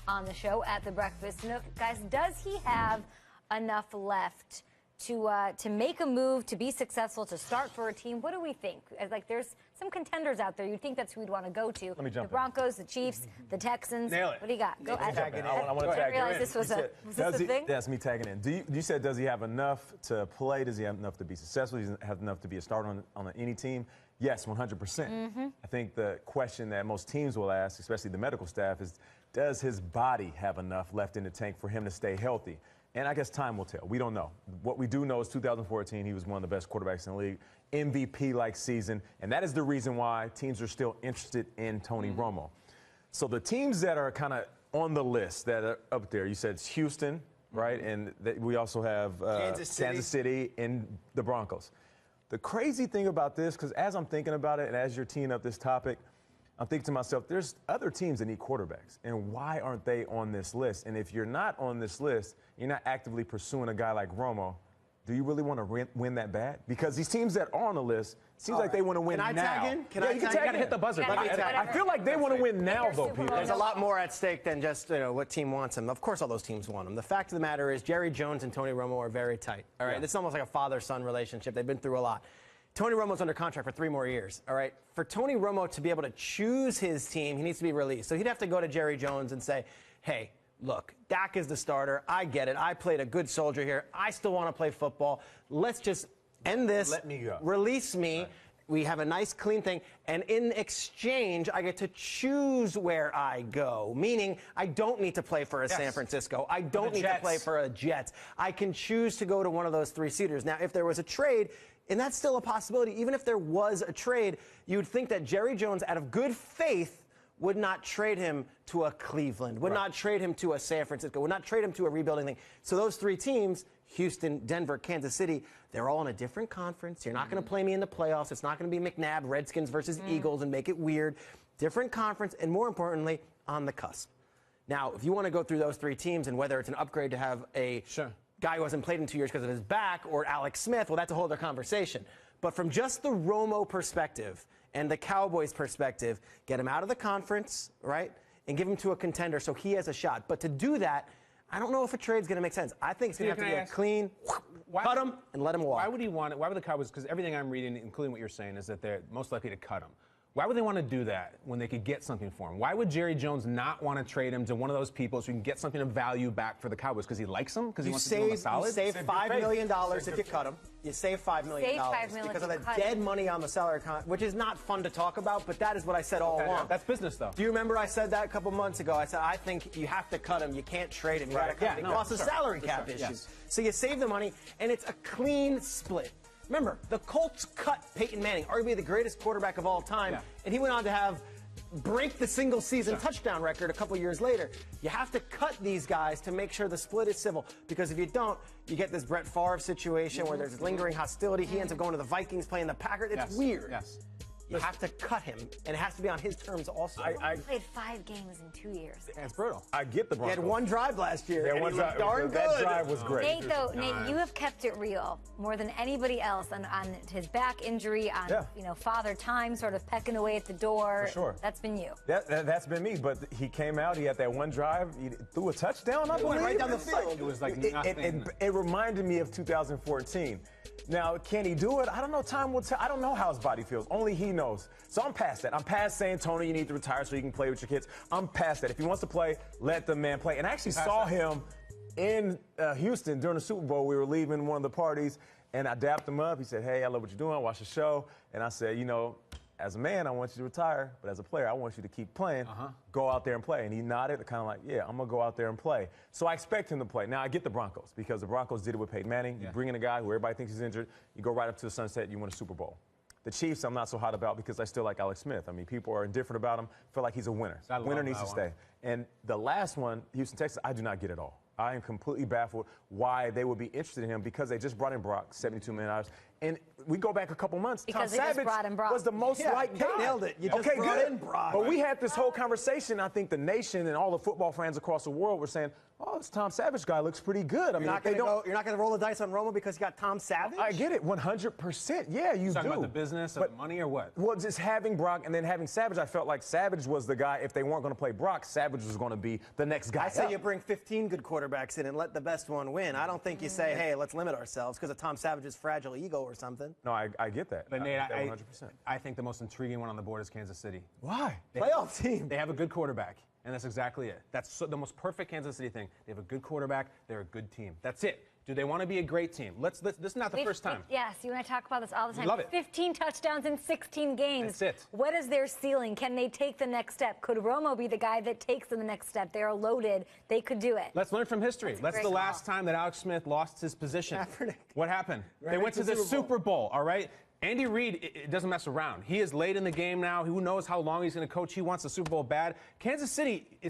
on the show at the Breakfast Nook. Guys, does he have enough left to make a move, to be successful, to start for a team? What do we think? Like, there's some contenders out there. You'd think that's who we'd want to go to. Let me jump the Broncos, the Chiefs, the Texans. Nail it. What do you got? Go ahead. I want to tag you in. This was a thing? That's me tagging in. You said, does he have enough to play? Does he have enough to be successful? Does he have enough to be a starter on any team? Yes, 100%. I think the question that most teams will ask, especially the medical staff, is does his body have enough left in the tank for him to stay healthy? And I guess time will tell. We don't know. What we do know is 2014, he was one of the best quarterbacks in the league, MVP-like season, and that is the reason why teams are still interested in Tony Romo. So the teams that are kind of on the list that are up there, you said it's Houston, right? And we also have Kansas City and the Broncos. The crazy thing about this, because as I'm thinking about it and as you're teeing up this topic, I'm thinking to myself, there's other teams that need quarterbacks, and why aren't they on this list? And if you're not on this list, you're not actively pursuing a guy like Romo, do you really want to win that bad? Because these teams that are on the list, seems like they want to win now. Can I tag in? You got to hit the buzzer. I feel like they want to win now, though, Peter. There's a lot more at stake than just what team wants him. Of course, all those teams want him. The fact of the matter is, Jerry Jones and Tony Romo are very tight. All right, this is almost like a father-son relationship. They've been through a lot. Tony Romo's under contract for 3 more years, all right? For Tony Romo to be able to choose his team, he needs to be released. So he'd have to go to Jerry Jones and say, hey, look, Dak is the starter. I get it. I played a good soldier here. I still want to play football. Let's just end this. Let me go. Release me. Right. We have a nice, clean thing. And in exchange, I get to choose where I go, meaning I don't need to play for a San Francisco. I don't need to play for a Jets. I can choose to go to one of those 3-seaters. Now, if there was a trade, and that's still a possibility, even if there was a trade, you would think that Jerry Jones, out of good faith, would not trade him to a Cleveland, would not trade him to a San Francisco, would not trade him to a rebuilding thing. So those 3 teams, Houston, Denver, Kansas City, they're all in a different conference. You're not going to play me in the playoffs. It's not going to be McNabb, Redskins versus Eagles, and make it weird. Different conference, and more importantly, on the cusp. Now, if you want to go through those 3 teams and whether it's an upgrade to have a guy who hasn't played in 2 years because of his back, or Alex Smith, well, that's a whole other conversation. But from just the Romo perspective and the Cowboys perspective, get him out of the conference, right, and give him to a contender so he has a shot. But to do that, I don't know if a trade's going to make sense. I think it's going to have to be a clean, cut him and let him walk. Why would he want it? Why would the Cowboys, because everything I'm reading, including what you're saying, is that they're most likely to cut him. Why would they want to do that when they could get something for him? Why would Jerry Jones not want to trade him to one of those people so he can get something of value back for the Cowboys? Because he likes him? Because he wants to do him a solid? You save $5 million if you cut him. You save $5 million because of the dead money on the salary contract, which is not fun to talk about, but that is what I said all along. That's business, though. Do you remember I said that a couple months ago? I said, I think you have to cut him. You can't trade him. You got to cut him. It costs a salary cap issue. So you save the money, and it's a clean split. Remember, the Colts cut Peyton Manning, arguably the greatest quarterback of all time, and he went on to break the single-season touchdown record a couple years later. You have to cut these guys to make sure the split is civil, because if you don't, you get this Brett Favre situation where there's lingering hostility. He ends up going to the Vikings, playing the Packers. It's weird. You have to cut him, and it has to be on his terms also. I played 5 games in 2 years. That's brutal. I get the Broncos. He had 1 drive last year. Yeah, 1 drive. That drive was great. Nate, you have kept it real more than anybody else on his back injury, on father time sort of pecking away at the door. For sure. That's been you. That's been me. But he came out. He had that 1 drive. He threw a touchdown. I believe. Right down the field. It was like nothing. It reminded me of 2014. Now, can he do it? I don't know. Time will tell. I don't know how his body feels. Only he knows. So I'm past that. I'm past saying, Tony, you need to retire so you can play with your kids. I'm past that. If he wants to play, let the man play. And I actually saw him in Houston during the Super Bowl. We were leaving one of the parties, and I dapped him up. He said, hey, I love what you're doing. I watched the show. And I said, as a man, I want you to retire, but as a player, I want you to keep playing. Go out there and play. And he nodded, kind of like, yeah, I'm going to go out there and play. So I expect him to play. Now, I get the Broncos, because the Broncos did it with Peyton Manning. You bring in a guy who everybody thinks is injured, you go right up to the sunset, you win a Super Bowl. The Chiefs, I'm not so hot about because I still like Alex Smith. I mean, people are indifferent about him, feel like he's a winner. Winner needs to stay. And the last one, Houston, Texas, I do not get at all. I am completely baffled why they would be interested in him, because they just brought in Brock, $72 million, And we go back a couple months. Because Tom they just Savage brought in Brock. was the most liked guy. Nailed it. You just brought in Brock. But we had this whole conversation. I think the nation and all the football fans across the world were saying, "Oh, this Tom Savage guy looks pretty good." I mean, you're not going to roll the dice on Romo because you got Tom Savage? I get it, 100%. Yeah, you talking do. about the business of the money or what? Well, just having Brock and then having Savage, I felt like Savage was the guy. If they weren't going to play Brock, Savage was going to be the next guy. I say you bring 15 good quarterbacks in and let the best one win. I don't think you say, hey, let's limit ourselves because of Tom Savage's fragile ego or something. No, I get that. But Nate, I get that 100%. I think the most intriguing one on the board is Kansas City. Why? Playoff team. They have a good quarterback, and that's exactly it. That's the most perfect Kansas City thing. They have a good quarterback. They're a good team. That's it. Do they want to be a great team? This is not the first time. Yes, you and I talk about this all the time. Love it. 15 touchdowns in 16 games. That's it. What is their ceiling? Can they take the next step? Could Romo be the guy that takes them the next step? They are loaded. They could do it. Let's learn from history. That's the last time that Alex Smith lost his position. What happened? They went to the Super Bowl, all right? Andy Reid it doesn't mess around. He is late in the game now. Who knows how long he's going to coach? He wants the Super Bowl bad. Kansas City, it's